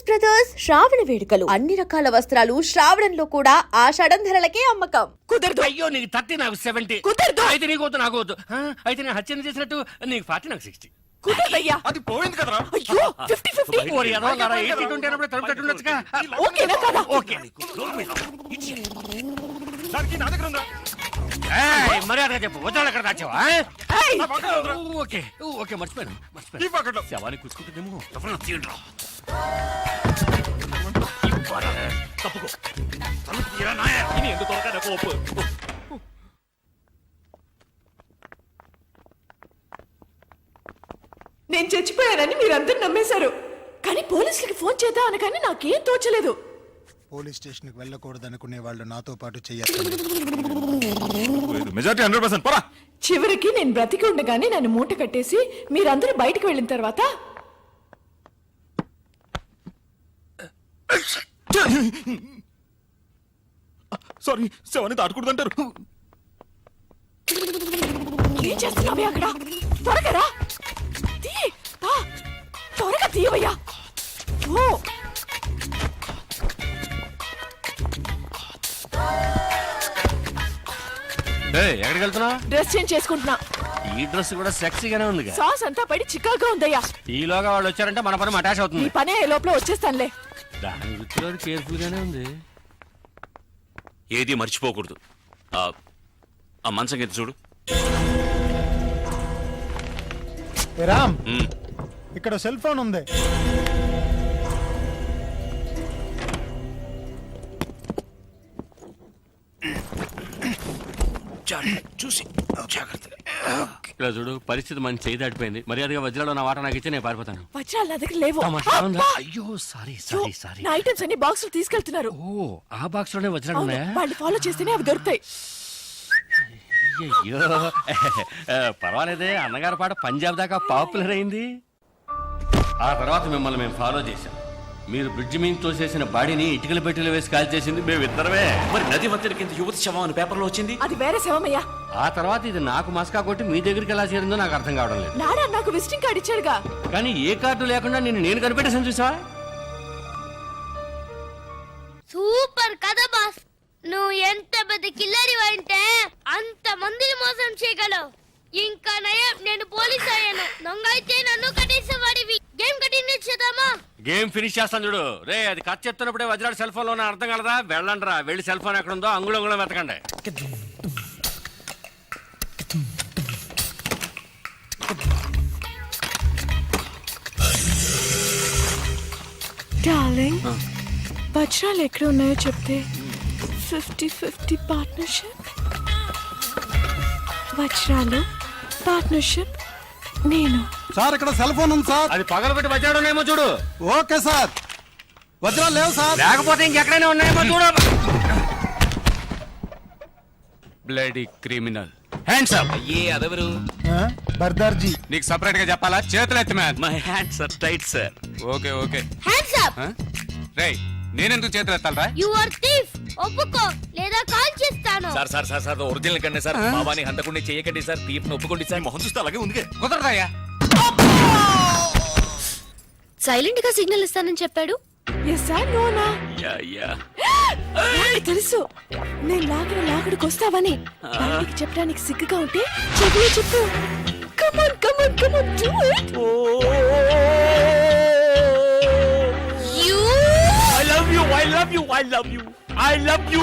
Saris brothers శ్రావణ వేడుకలు అన్ని రకాల వస్త్రాలు శ్రావణంలో కూడా ఆషాఢం ధరలకే అమ్మకం. కుదరదు. అయ్యో నీకు 30 నాకు 70. కుదరదు. అయితే నీకు వద్దు నాకు వద్దు. అయితే నేను హత్యను చేసినట్టు నీకు 40 నాకు 60. కుదరదయ్యా. అది పోయింది కదరా. అయ్యో 50-50. ఓరి ఏదో లారా 80-20 అన్నప్పుడు తరుపు ఉండొచ్చుగా. ఓకేనా కదా? ఓకే. దానికి నా దగ్గర ఉందా? ఏయ్ మర్యాదగా చెప్పు. వద్దాడు అక్కడ దాచావా? ఏయ్, నా పక్కన ఉందిరా. ఓకే ఓకే మర్చిపోయాను ఈ పక్కన. శవాన్ని కూర్చుకుంటుందేమో. ఎవరన్నా తీయండిరా. తప్పుకో. తలుపు తీయరా నాయనా. ఇది ఎందుకు త్వరగా నాకు ఒప్పు. నేను చచ్చిపోయానని మీరందరూ నమ్మేశారు, కానీ పోలీసులకి ఫోన్ చేద్దాం అనగానే నాకేం తోచలేదు. పోలీస్ స్టేషన్కి వెళ్ళకూడదు అనుకునే వాళ్ళు నాతో పాటు చెయ్యాలి. మెజారిటీ 100% పోరా. చివరికి నేను బ్రతికి ఉండగానే నన్ను మూట కట్టేసి మీరందరూ బయటకు వెళ్ళిన తర్వాత సారీ, శవాన్ని దాటకూడదంటారు. ఏం చేస్తున్నావే అక్కడ? త్వరగా రా. త్వరగా తీయవయ్యా. ఓ ఎక్కడికి వెళ్తున్నా? డ్రెస్ చేంజ్ చేసుకుంటున్నా. ఈ డ్రెస్ కూడా సెక్సీగానే ఉంది. సాస్ అంతా పడి చికాగా ఉందయ్యా. ఈలోగా వాళ్ళు వచ్చారంటే మన పని అటాచ్ నీ అవుతుంది. పనే లోపల వచ్చేస్తానులే. దాని వృత్తిలో కేర్ఫుల్ గానే ఉంది. ఏది మర్చిపోకూడదు. ఆ మంచం కింద చూడు. రామ్, ఇక్కడ సెల్ ఫోన్ ఉంది. చూసి జాగ్రత్త. ఇలా చూడు, పరిస్థితి మంచి చేయి దాటిపోయింది. మర్యాదగా వజ్రాలు నా వాట నాకు ఇచ్చి నేను పారిపోతాను. వజ్రాలు నా దగ్గర లేవు. తమాషా ఉందా? అబ్బా! అయ్యో సారీ సారీ సారీ. నా ఐటమ్స్ అన్ని బాక్సులు తీసుకెళ్తున్నారు. ఓ ఆ బాక్స్ లోనే వజ్రాలు అవును, ఉన్నాయా? వాళ్ళు ఫాలో చేస్తేనే అవి దొరుకుతాయి. అయ్యో పర్వాలేదే, అన్నగారి పాట పంజాబ్ దాకా పాపులర్ అయింది. ఆ తర్వాత మిమ్మల్ని మేము ఫాలో చేశాం. మీరు బ్రిడ్జ్ మీద తోసేసిన బాడీని ఇటుకల పెట్టెలు వేసి కాల్ చేసింది మేమిద్దరమే. మరి నది మధ్య కింద యువతి శవం అని పేపర్లో వచ్చింది. అది వేరే శవమయ్యా. ఆ తర్వాత ఇది నాకు మస్కా కొట్టి మీ దగ్గరికి ఎలా చేరిందో నాకు అర్థం కావడం లేదు. నాడా నాకు విజిటింగ్ కార్డు ఇచ్చాడుగా. కానీ ఏ కార్డు లేకుండా నేను కనిపెట్టేసాను చూసావా? సూపర్ కదా బాస్. నువ్వు ఎంత పెద్ద కిల్లరి అంటే అంత మందిని మోసం చేయగలవు. ఇంకా నయం, నేను పోలీస్ అయ్యాను. దొంగ అయితే నన్ను కట్టేసేవాడివి. గేమ్ కంటిన్యూ చేద్దామా? గేమ్ ఫినిష్ చేస్తాను చూడు. రే అది కథ చెప్తున్నప్పుడే వజ్రాడు సెల్ ఫోన్ లో అర్థం కలదా? వెళ్ళండి రా, వెళ్ళి సెల్ ఫోన్ ఎక్కడ ఉందో అంగుళంగుళం వెతకండి. డార్లింగ్, వజ్రాలు ఎక్కడ ఉన్నాయో చెప్తే 50-50 పార్ట్నర్షిప్. వజ్రాలు పార్ట్నర్షిప్ నేను. సార్ ఇక్కడ సెల్ ఫోన్ ఉంది సార్. అది పగలబెట్టి వజ్రాడునేమో చూడు. Okay sir. వజ్రాలు లేవు సార్. లేకపోతే ఇంకెక్కడైనా ఉన్నాయేమో చూడు. Bloody criminal. Hands up. అయ్యే అదెవరు? బర్దార్జీ. నీకు సపరేట్ గా చెప్పాలా? చేతులు ఎత్తి man. My hands are tight sir. Okay okay. Hands up. రేయ్, నేనెందుకు చేతులు ఎత్తాలరా? You are thief. ఒప్పుకో లేదా కాల్ చేస్తాను. సార్ ఒరిజినల్ కన్నా సార్. బాబాని హంతకుండా చేయకండి సార్. తీర్పు ఒప్పుకోండి సార్. మొహం చూస్తే అలాగే ఉంది. కుదరదయ్యా. సైలెంట్ గా సిగ్నల్ ఇస్తానని చెప్పాడు. Yes sir. నోనా నాకు తెలుసు నేను లాగడికి వస్తావని. బయటికి చెప్పడానికి సిగ్గుగా ఉంటే చెప్పు. Come on come on come on do it. I love you.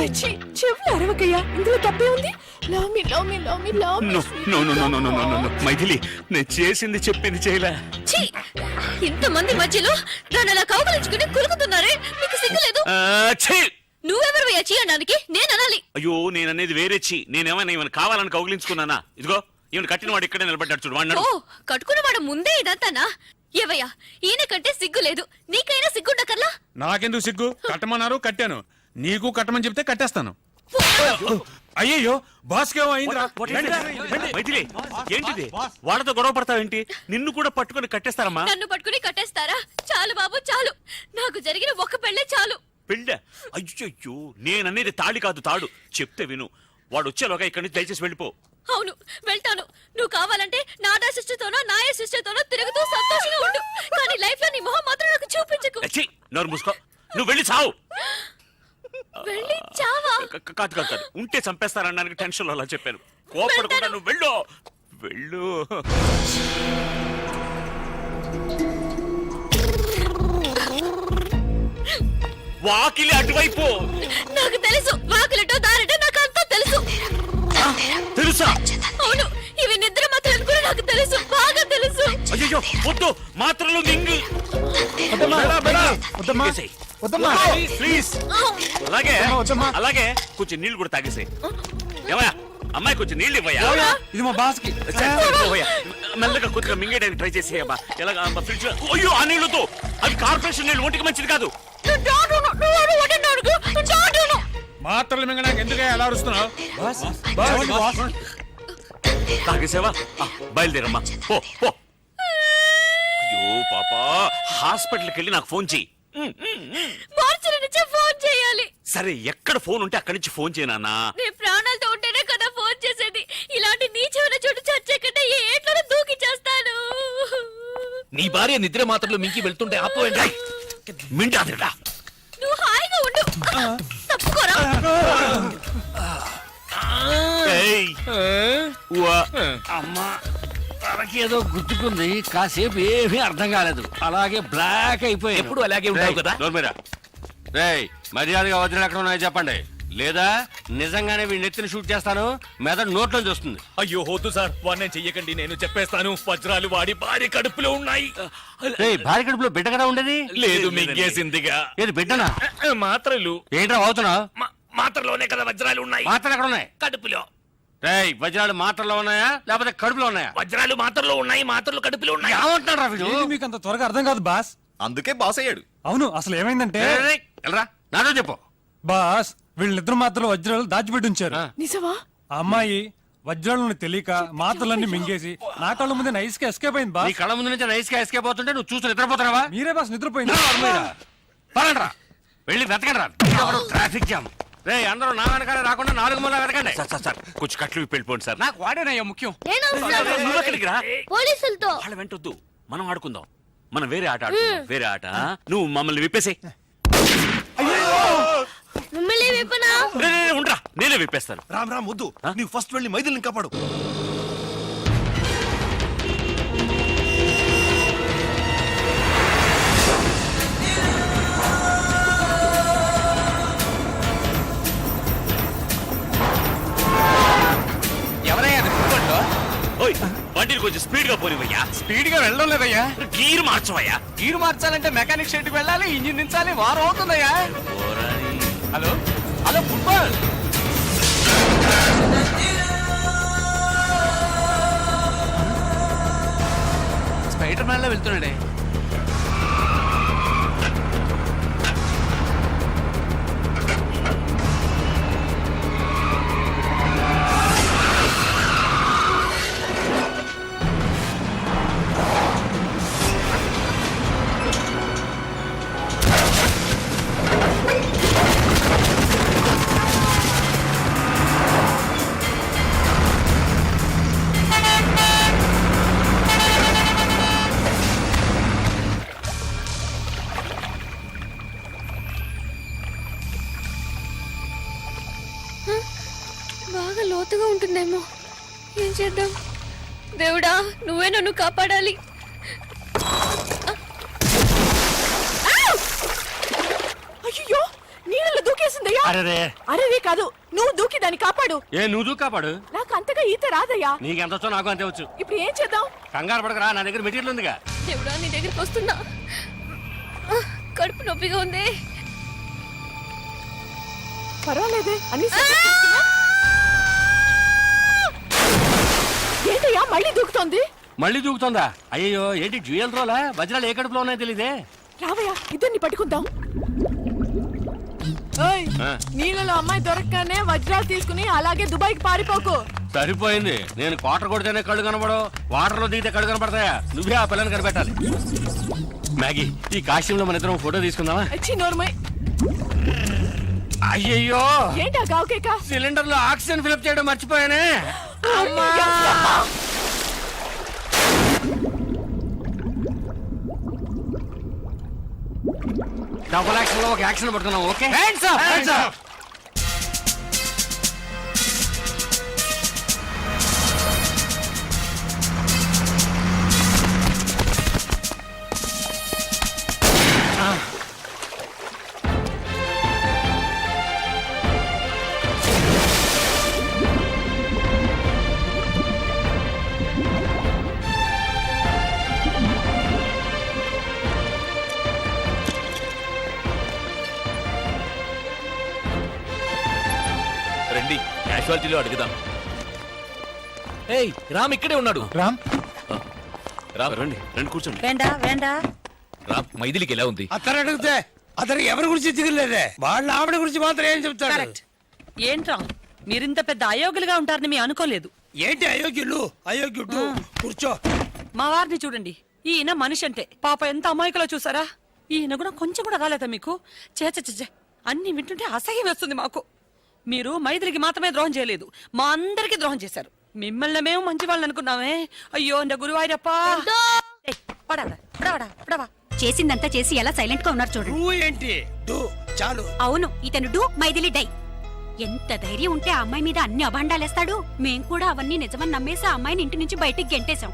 చెవులు అరవకయ్యా, ఇందులో తప్పే ఉంది. Love me love me love me love me. No. Mythili, నేను చేసింది చెప్పింది చేయలే. ఇంతమంది మధ్యలో నన్ను అలా కౌగలించుకుని కులుకుతున్నారే, మీకు సిగ్గులేదు? నువ్వెవరు చీ అనడానికి? నేను అనాలి. అయ్యో, నేననేది వేరే చీ. నేనేమైనా ఈమెను కావాలని కౌగిలించుకున్నానా? ఇదిగో ఈమెను కట్టిన వాడు ఇక్కడే నిలబడ్డాడు చూడు. వాడు ఓ, కట్టుకున్నవాడు ముందే ఇదంతానా? ఏవయ్యా, ఈయన కంటే సిగ్గు లేదు. నీకైనా సిగ్గుండకర్లా? నాకెందుకు సిగ్గు? కట్టమన్నారు, కట్టాను. నీకు కట్టమని చెప్తే కట్టేస్తాను. అయ్యయ్యో, బాస్ కేమో అయిందిరా. మైథిలి, ఏంటిది? వాళ్ళతో గొడవ పడతావేంటి? నిన్ను కూడా పట్టుకుని కట్టేస్తారమ్మా? నన్ను పట్టుకుని కట్టేస్తారా? చాలు బాబు చాలు. నాకు జరిగిన ఒక్క పెళ్ళే చాలు. పెళ్ళ? అయ్యో, నేననేది తాళి కాదు, తాడు. చెప్తే విను. వాడు వచ్చేలోగా ఇక్కడి నుంచి దయచేసి వెళ్ళిపో. అవును వెళ్తాను. నువ్వు కావాలంటే నాదా సిస్టర్తోనో నాయ సిస్టర్తోనో తిరుగుతూ సంతోషంగా ఉండు. కానీ లైఫ్ లో నీ మొహం మాత్రం నాకు చూపించకు. ఛీ, నోరు మూసుకో. నువ్వు వెళ్ళి చావు. వెళ్ళి చావా? కాదు కాదు కాదు, ఉంటే చంపేస్తారనడానికి టెన్షన్ లో అలా చెప్పాను. కోపడకుండా నువ్వు వెళ్ళు. వెళ్ళు. వాకిలి అటువైపు. నాకు తెలుసు వాకిలటో దారటో నాకు అంతా తెలుసు. తెలుసా? అవును, ఇవి నిద్ర మాత్రం కూడా నాకు తెలుసు, బాగా తెలుసు. అయ్యో వద్దు, మాత్రలు మింగు. మింగేసేయ్. ప్లీజ్. అలాగే అలాగే కొంచెం నీళ్లు కూడా తాగేసాయి. ఏమయ్యా అమ్మాయి కొంచెం నీళ్ళు ఇవ్వయా. ఇది మా బాస్ కి. మెల్లగా కొద్దిగా మింగేయడానికి ట్రై చేసేయమ్మా. ఎలాగా ఫ్రిడ్జ్ లో. అయ్యో ఆ నీళ్ళతో, అవి కార్పొరేషన్ నీళ్ళు ఒంటికి మంచిది కాదు. మాత్రలు మింగడానికి ఎందుకు అలా అరుస్తున్నావు? తాగేసావా? బయలుదేరమ్మా. పో పో. అయ్యో పాపా, హాస్పిటల్కి వెళ్ళి నాకు ఫోన్ చెయ్యి. మార్చి నుంచే ఫోన్ చేయాలి. సరే, ఎక్కడ ఫోన్ ఉంటే అక్కడి నుంచి ఫోన్ చేయనా. నీ ప్రాణాలతో ఉంటేనే కదా ఫోన్ చేసేది. ఇలాంటి నీచమైన చోటు చచ్చే కంటే ఏ ఏట్లో దూకి చేస్తాను. నీ భార్య నిద్ర మాత్రలు మింకి వెళ్తుంటే ఆపోయండి. మింటాదిరా. నువ్వు హాయిగా ఉండు. తప్పుకోరా. ఏయ్. ఉవ్వా. అమ్మా తనకి ఏదో గుర్తుకుంది, కాసేపు ఏమీ అర్థం కాలేదు, అలాగే బ్లాక్ అయిపోయి. ఎప్పుడు అలాగే ఉంటావు కదా. రేయ్ మర్యాదగా వదిలి ఎక్కడ ఉన్నాయో చెప్పండి, లేదా నిజంగానే వీడి నెత్తిని షూట్ చేస్తాను. మెదడు నోట్లో చూస్తుంది. అయ్యో వద్దు సార్, వాడిని చెయ్యకండి, నేను చెప్పేస్తాను. వజ్రాలు వాడి భార్య కడుపులో ఉన్నాయి. రేయ్ భార్య కడుపులో బిడ్డ కదా ఉండేది. లేదు మింగేసిందిగా. ఏది బిడ్డనా? మాత్రలు. ఏంట్రా అవుతున్నావు? మాత్రలోనే కదా వజ్రాలు ఉన్నాయి. మాత్రలు ఎక్కడ ఉన్నాయి? కడుపులో. రేయ్ వజ్రాలు మాత్రలో ఉన్నాయా లేకపోతే కడుపులో ఉన్నాయా? వజ్రాలు మాత్రలో ఉన్నాయి, మాత్రలు కడుపులో ఉన్నాయి. ఏమంటున్నారా వీడు? మీకు అంత త్వరగా అర్థం కాదు బాస్. అందుకే బాస్ అయ్యాడు. అవును, అసలు ఏమైందంటే రేయ్, రేయ్, వెళ్ళరా నాతో చెప్పు. బాస్ వీళ్ళిద్దరు మాత్రలు వజ్రాలు దాచిపెట్టి ఉంచారు. నిజమా? ఆ అమ్మాయి వజ్రాలను తెలియక మాత్రలన్నీ మింగేసి నా కళ్ళ ముందే నైస్ గా ఎస్కేప్ అయింది నీ బాస్. కళ్ళ ముందు నుంచి నైస్ గా ఎస్కేప్ అవుతుంటే నువ్వు చూసి నిద్రపోతున్నావా? మీరే బాస్ నిద్రపోయింది. పడండ్రా, వెళ్ళి వెతకండి రా. Traffic jam. రే అందరూ నా వెనకాల రాకుండా 4 మూల వెతకండి. సార్ కొంచెం కట్లు విప్పి వెళ్ళిపోండి సార్. నాకు వాడేనయ్యా ముఖ్యం. నేను వస్తాను. నువ్వు ఎక్కడికి రా. పోలీసులతో. వాళ్ళ వెంటొద్దు, మనం ఆడుకుందాం. మనం వేరే ఆట ఆడుకుందాం. వేరే ఆట. నువ్వు మమ్మల్ని విప్పేసే. మిమ్మల్ని విప్పనా? ఉండరా, నేనే విప్పేస్తాను. రామ్ రామ్ వద్దు, నీవు ఫస్ట్ వెళ్ళి మైథిలిని కాపాడు. ఎవరయ్యా అది ఫుట్బాల్లో? ఓయ్ బండిని కొంచెం స్పీడ్ గా పోనివయ్యా. స్పీడ్ గా వెళ్ళడం లేదయ్యా. గీరు మార్చవయ్యా. గీరు మార్చాలంటే మెకానిక్ షెడ్ వెళ్ళాలి, ఇంజిన్ దించాలి, వారం అవుతుందయ్యా. Hello hello football. Spiderman లో వెళ్తున్నాడే. బాగా లోతుగా ఉంటుందేమో. ఏం చేద్దాం? దేవుడా నువ్వే నన్ను కాపాడాలి. అయ్యో నీళ్ళలో దూకేసిందయ్యా. అరే అరే కాదు, నువ్వు దూకి దాన్ని కాపాడు. ఏ నువ్వు కాపాడు. నాకు అంతగా ఈత రాదయ్యా. నీకెంత వచ్చో నాకు అంతే వచ్చు. ఇప్పుడు ఏం చేద్దాం? కంగారు పడకరా, నా దగ్గర మెటీరియల్ ఉందిగా. దేవుడా నీ దగ్గరికి వస్తున్నా. కడుపు నొప్పిగా ఉంది. పర్వాలేదే అన్ని ఏంటయ్యా మళ్ళీ దూకుతోంది? మళ్ళీ దూకుతుందా? అయ్యో ఏంటి డ్యూయల్ రోలా? వజ్రాలు ఏ కడుపులో ఉన్నాయో తెలియదే. రావయ్యా ఇద్దరిని పట్టుకుందాం. నీళ్ళలో అమ్మాయి దొరకగానే వజ్రాలు తీసుకుని అలాగే దుబాయ్కి పారిపోకు. సరిపోయింది. నేను క్వార్టర్ కొడితేనే కళ్ళు కనబడవు, వాటర్ లో దిగితే కళ్ళు కనబడతాయా? నువ్వే ఆ పిల్లని కనిపెట్టాలి. మ్యాగీ ఈ కాశ్యంలో మన ఇద్దరం ఫోటో తీసుకుందామా? వచ్చి నోర్మై. అయ్యయ్యో ఏంటా గావుకేక? సిలిండర్ లో ఆక్సిజన్ ఫిల్అప్ చేయడం మర్చిపోయానే. డబుల్ యాక్షన్ లో ఒక యాక్షన్ పడుతున్నాం. ఓకే రండి క్యాషువాలిటీలో అడుగుదాం. ఏయ్ రామ్ ఇక్కడే ఉన్నాడు. రామ్ రామ్ రండి రండి కూర్చోండి. రామ్ మైథిలికి ఎలా ఉంది? అతను అడిగితే అతను ఎవరి గురించి దిగులేదే, వాళ్ళ ఆవిడ గురించి మాత్రం ఏం చెప్తాడు? ఏంట్రా మీరింత పెద్ద అయోగ్యులుగా ఉంటారని మీ అనుకోలేదు. ఏంటి అయోగ్యులు అయోగ్యుడు? కూర్చో. మా వారిని చూడండి, ఈయన మనిషి అంటే పాప ఎంత అమాయకులో చూసారా. ఈయన కూడా కొంచెం కూడా రాలేదా మీకు? చేచే అన్ని వింటుంటే అసహ్యం వేస్తుంది మాకు. మీరు మైథిలికి మాత్రమే ద్రోహం చేయలేదు, మా అందరికి ద్రోహం చేశారు. మిమ్మల్ని మేము మంచి వాళ్ళని అనుకున్నామే. అయ్యో అంట గురువాయూరప్పా. చేసిందంతా చేసి ఎలా సైలెంట్ గా ఉన్నారు చూడు. నువ్వు ఏంటి చాలు. అవును, ఇతను డూ మైథిలి డై. ఎంత ధైర్యం ఉంటే ఆ అమ్మాయి మీద అన్ని అభాండాలేస్తాడు. మేం కూడా అవన్నీ నిజమని నమ్మేసి ఆ అమ్మాయిని ఇంటి నుంచి బయటికి గెంటేశాం.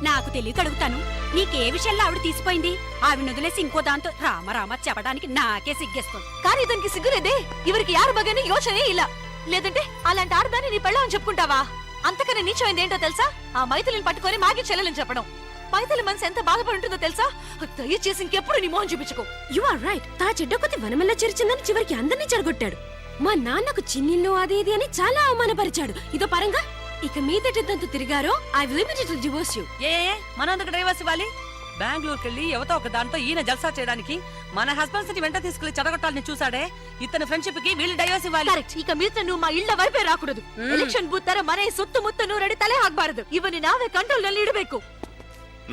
నాకు తెలియక అడుగుతాను, నీకే విషయంలో ఆవిడ తీసిపోయింది? ఆవిడ వదిలేసి ఇంకో దాంతో రామ చెప్పడానికి నాకే సిగ్గేస్తుంది. కానీ ఇతనికి సిగ్గులేదే. ఇవరికి యారు బగాని యోచనే ఇలా. లేదంటే అలాంటి ఆడదాన్ని నీ పెళ్ళని చెప్పుకుంటావా? అంతకన్నా నీచమైంది ఏంటో తెలుసా? ఆ మైథిలిని పట్టుకొని మాకి చెల్లెలని చెప్పడం. మైథిలి మనసు ఎంత బాధపడుంటుందో తెలుసా? దయచేసి ఇంకెప్పుడు నీ మోహన్ చూపించుకో. You are right. తా చెడ్డ కొద్ది వనమల్ల చేర్చిందని చివరికి అందరినీ చెడగొట్టాడు. మా నాన్నకు చిన్నిల్లు అది ఇది అని చాలా అవమానపరిచాడు. ఇదో పరంగా ఇక మీదటి తంతు తిరిగారో I will immediately divorce you. మనందుకు డైవర్స్ ఇవ్వాలి? బెంగళూరుకి వెళ్ళి ఎవతో ఒక దాంతో ఈయన జల్సా చేయడానికి మన హస్బెండ్స్ ని వెంట తీసుకెళ్లి చెడగొట్టాలని చూసాడే. ఇతని ఫ్రెండ్షిప్ కి వీళ్ళు డైవర్స్ ఇవ్వాలి. కరెక్ట్. ఇక మీద నువ్వు మా ಇಳ್ಳ వైపే రాకూడదు. ಎಲೆಕ್ಷನ್ ಬೂತ್ ತರ ಮನೆ ಸುತ್ತು ಮುತ್ತ ನೂರಡಿ ತಲೆ ಹಾಕಬಾರದು. ಇವನಿ ನಾವೇ ಕಂಟ್ರೋಲ್ ನಲ್ಲಿ ಇಡಬೇಕು.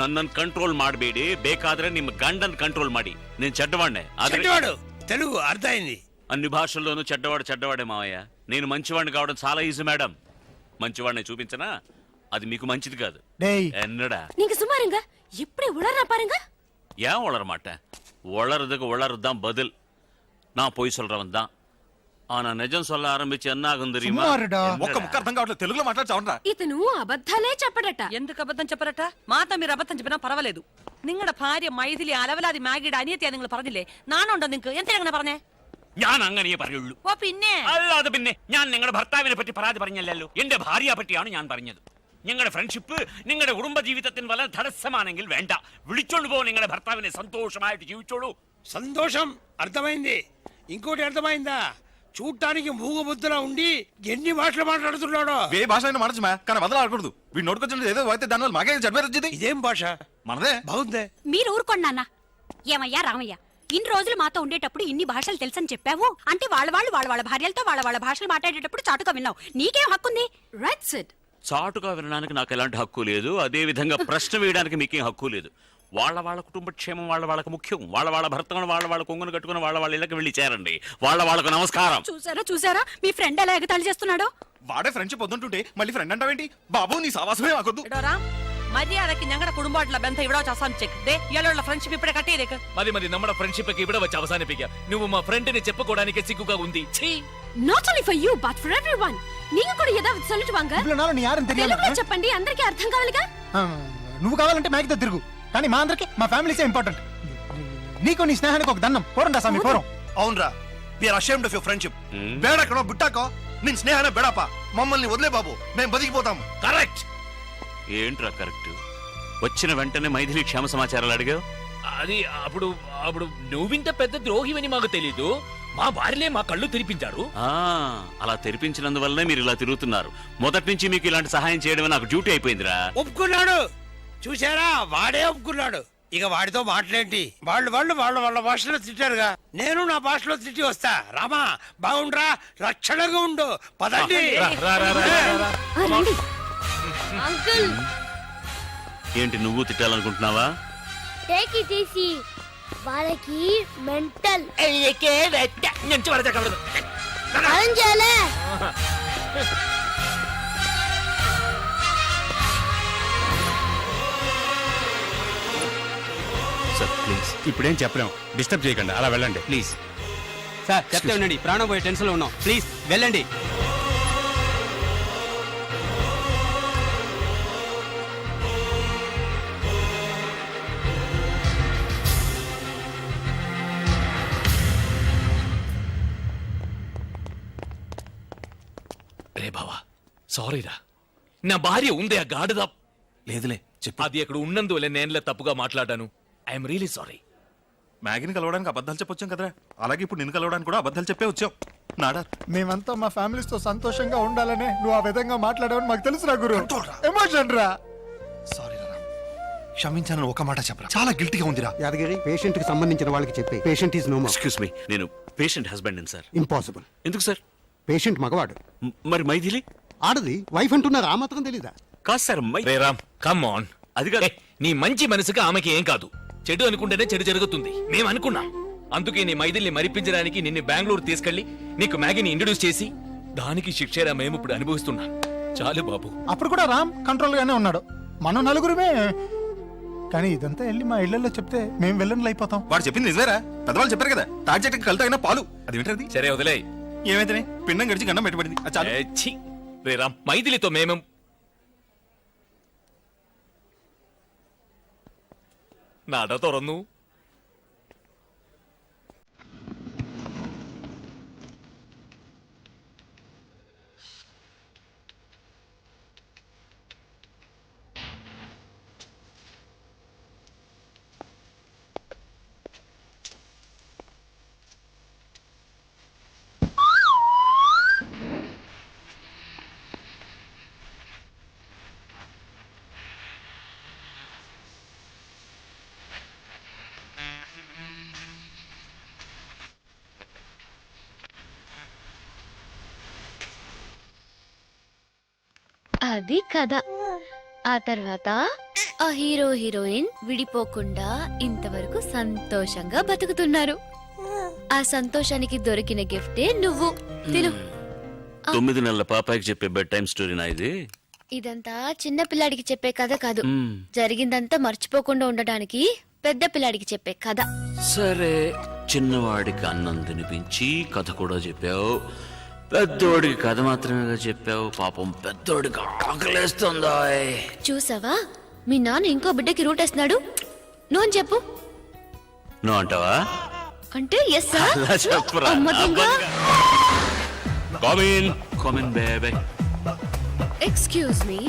ನನ್ನನ್ನು ಕಂಟ್ರೋಲ್ ಮಾಡಬೇಡಿ, ಬೇಕಾದ್ರೆ ನಿಮ್ಮ ಗಂಡನ್ ಕಂಟ್ರೋಲ್ ಮಾಡಿ. నేను చెడ్డవాడినే. చెడ్డవాడు తెలుగు అర్థమైంది. అన్ని భాషల్లోనూ చెడ్డవాడే మావయ్య. నేను మంచివాడిని కావడం చాలా ఈజీ మేడం. మంచివాడిని చూపించనా? అది మీకు మంచిది కాదు. ఎన్నడా நீங்க சும்மாருங்க. எப்படி உளறா பாருங்க. ஏன் உளர மாட்டேன்? உளறதுக்கு உளறதுதான் பதில். நான் பொய் சொல்றவன் தான். ஆனா நிஜம் சொல்ல ஆரம்பிச்சு என்ன ஆகும் தெரியுமா? ఒక్క ముక్క అర్థం కావట్లేదు, తెలుగులో మాట్లాడచావరా? ఇతను అబద్ధాలే చెప్పడట. ఎందుకు అబద్ధం చెప్పరట? മാതാ మీరు അബദ്ധം చెప్పినా പരവാలేదు. നിങ്ങളുടെ ഭാര്യ മൈഥിലി അലവലാതി മാഗിയുടെ അനിയത്തിയാ നിങ്ങൾ പറഞ്ഞില്ലേ? നാണുണ്ടോ നിങ്ങൾക്ക്? എന്തിനാ അങ്ങനെ പറഞ്ഞേ? ഞാൻ അങ്ങനെ പറയുള്ളൂ. ഓ പിന്നെ അല്ലാതെ പിന്നെ ഞാൻ നിങ്ങളുടെ ഭർത്താവിനെ പറ്റി പരാതി പറഞ്ഞല്ലോ. എന്റെ ഭാര്യയെ പറ്റിയാണ് ഞാൻ പറഞ്ഞത്. നിങ്ങളുടെ ഫ്രണ്ട്ഷിപ്പ് നിങ്ങളുടെ കുടുംബ ജീവിതത്തിന് വല്ല തടസ്സമാണെങ്കിൽ വേണ്ട, വിളിച്ചോണ്ട് പോ നിങ്ങളുടെ ഭർത്താവിനെ. సంతోషമായിട്ട് జీవించోడు. సంతోషం అర్థమైంది. ఇంకోటి అర్థమైందా? చూడటానికి మూగబుద్ధిలా ఉండి ఎన్ని భాషలు మాట్లాడుతున్నాడో. ఏ భాష అయినా మాడచ్చు, కానీ వదలాడకూడదు. వీడు నోటుకొచ్చిన ఏదో అయితే దానివల్ల మాకే జడ్వేరొచ్చింది. ఇదేం భాష? మనదే. బాగుందే. మీరు ఊరుకోండి నాన్న. ఏమయ్యా రామయ్య, ఇన్ని రోజులు మాతో ఉండేటప్పుడు ఇన్ని భాషలు తెలుసని చెప్పావు అంటే వాళ్ళ భార్యలతో వాళ్ళ భాషలు మాట్లాడేటప్పుడు చాటుగా విన్నావు. నీకేం హక్కుంది? Right said. చాటుగా వినడానికి నాకు ఎలాంటి హక్కు లేదు. అదే విధంగా ప్రశ్న వేయడానికి మీకేం హక్కు లేదు. వాళ్ళ కుటుంబ క్షేమం వాళ్ళకి ముఖ్యం. వాళ్ళ భర్తను వాళ్ళ కొంగును కట్టుకుని వాళ్ళ ఇళ్ళకి వెళ్ళి చేరండి. వాళ్ళకు నమస్కారం. చూసారా మీ ఫ్రెండ్ ఎలా ఎగతాళి చేస్తున్నాడో? వాడే ఫ్రెండ్షిప్ వద్దుంటుంటే మళ్ళీ ఫ్రెండ్ అంటావేంటి? బాబు నీ సావాసమే మాకొద్దు. മര്യാദക്ക് ഞങ്ങളുടെ കുടുംബമായിട്ടുള്ള ബന്ധം ഇവിടെ വെച്ച് അവസാനിച്ചേക്ക്. ഇയാളുള്ള ഫ്രണ്ട്ഷിപ്പ് ഇപ്പഴേ കട്ട് ചെയ്തേക്ക്. మరి നമ്മുടെ ఫ్రెండ్షిప్ ഇവിടെ വെച്ച് అవసానిపిక. నువ్వు మా ఫ్రెండ్ ని చెప్పుకోవడానికి సిగ్గుగా ఉంది. Not only for you but for everyone. నీకు కూడా ఏதாவது சொல்லிட்டு வாங்க. నీ యారని తెలియాలి. తెలుగులో చెప్పండి, అందరికీ అర్థం కావాలిగా. నువ్వు కావాలంటే మ్యాగ్తో తిరుగు, కానీ మా అందరికి మా ఫ్యామిలీసే ఇంపార్టెంట్. నీకు నీ స్నేహానికి ఒక దండం. పోరండా స్వామి పోరం. అవునరా, we are ashamed of your friendship. బేడకనో బుట్టాకో నిన్ స్నేహానే బేడాపా. మమ్మల్ని వదిలే బాబు, మేము బతికిపోతాం. కరెక్ట్. ఏంట్రా కరెక్ట్? వచ్చిన వెంటనే మైథిలి క్షేమ సమాచారాలు అడిగావు. అది అప్పుడు నువ్వింత పెద్ద ద్రోహివని మాకు తెలీదు. మా భార్యలే మా కళ్ళు తెరిపించారు. అలా తెరిపించినందువల్లనే మీరు ఇలా తిరుగుతున్నారు. మొదటి నుంచి మీకు ఇలాంటి సహాయం చేయడమే నాకు డ్యూటీ అయిపోయిందిరా. ఒప్పుకున్నాడు. చూసారా, వాడే ఒప్పుకున్నాడు. ఇక వాడితో మాట్లాడేంటి? వాళ్ళ భాషలో తిట్టారుగా, నేను నా భాషలో తిట్టి వస్తా. రామా బాగుండ్రా, రక్షణగా ఉండు. పదండి. అంకుల్ ఏంటి నువ్వు తిట్టాలనుకుంటున్నావా? Take it easy. వాళ్ళకి మెంటల్ ప్లీజ్ ఇప్పుడేం చెప్పలేం డిస్టర్బ్ చేయకండి అలా వెళ్ళండి ప్లీజ్ సార్ చెప్తే ఉండండి ప్రాణం పోయే టెన్షన్లో ఉన్నాం ప్లీజ్ వెళ్ళండి. రే బావా సారీరా, నా భార్య ఉంది ఆ గాడిద. లేదులే చెప్పు. అది అక్కడ ఉన్నందువల్ల నేనులే తప్పుగా మాట్లాడాను. I'm really sorry. మ్యాగీని కలవడానికి అబద్ధాలు చెప్పొచ్చాం కదరా, అలాగే ఇప్పుడు నిన్ను కలవడానికి కూడా అబద్ధాలు చెప్పే వచ్చాం. నాడా మేమంతా మా ఫ్యామిలీస్ తో సంతోషంగా ఉండాలనే నువ్వు ఆ విధంగా మాట్లాడావని మాకు తెలుసురా గురు. ఎమోషన్ రా. సారీ రా, క్షమించానని ఒక మాట చెప్పరా, చాలా గిల్టీగా ఉందిరా. యాదగిరి పేషెంట్ కి సంబంధించిన వాళ్ళకి చెప్పే patient is no more. Excuse me, నేను పేషెంట్ హస్బెండ్ సార్. ఇంపాసిబుల్. ఎందుకు సార్? పేషెంట్ మగవాడు, మరి మైథిలి ఆడది వైఫ్ అంటున్నారు, ఆ మాత్రం తెలీదా? కాదు sir. Ray Ram come on. అది కాదు. నీ మంచి మనసుకి ఆమెకి ఏం కాదు. చెడు అనుకుంటేనే చెడు జరుగుతుంది. మేము అనుకున్నాం. అందుకే నీ మైదిల్ని మరిపించడానికి నిన్ను బెంగళూరు తీసుకెళ్లి నీకు మ్యాగీని ఇంట్రడ్యూస్ చేసి దానికి శిక్షేరా మేము ఇప్పుడు అనుభవిస్తున్నాం. చాలు బాబు. అప్పుడు కూడా రామ్ కంట్రోల్ గానే ఉన్నాడు, మనం నలుగురుమే. కానీ ఇదంతా వెళ్ళి మా ఇళ్లలో చెప్తే మేము వెళ్ళని అయిపోతాం. వాడు చెప్పింది నిజమేరా, పెద్దవాళ్ళు చెప్పారు కదా, తాటి చెట్టుకి కలితైన పాలు. అది వింటది. సరే వదిలే. ఏమైతే పిండం గడిచి గండం పెట్టబడింది. అది చాలు. ఛీ! రే రామ్ మైథిలితో మేము നട തുറന്നു. అది కథ. ఆ తర్వాత ఆ హీరో హీరోయిన్ విడిపోకుండా ఇంతవరకు సంతోషంగా బతుకుతున్నారు. ఆ సంతోషానికి దొరికిన గిఫ్టే నువ్వు తిను. 9 నెలల పాపాయికి చెప్పే బెడ్ టైం స్టోరీనా ఇది? ఇదంతా చిన్న పిల్లాడికి చెప్పే కథ కాదు, జరిగిందంతా మర్చిపోకుండా ఉండడానికి పెద్ద పిల్లాడికి చెప్పే కథ. సరే, చిన్నవాడికి అన్నం తినిపించి కథ కూడా చెప్పావు, పెద్దోడికి కథ మాత్రమేగా చెప్పావు. పాపం పెద్దోడికి ఆకలేస్తుందా? చూసావా, మీ నాన్న ఇంకో బిడ్డకి రూటేస్తున్నాడు. నువ్వు అని చెప్పు. నువ్వు అంటావా? అంటే ఎస్ అలా చెప్పురా. Come in baby. ఎక్స్క్యూజ్ మీ,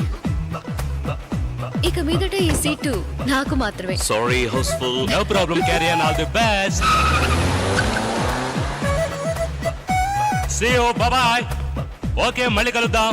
ఇక మీదట ఈ సీటు నాకు మాత్రమే. Sorry house full. No problem. Carry on. All the best. See you. Bye bye. Okay, మళ్ళీ కలుద్దాం.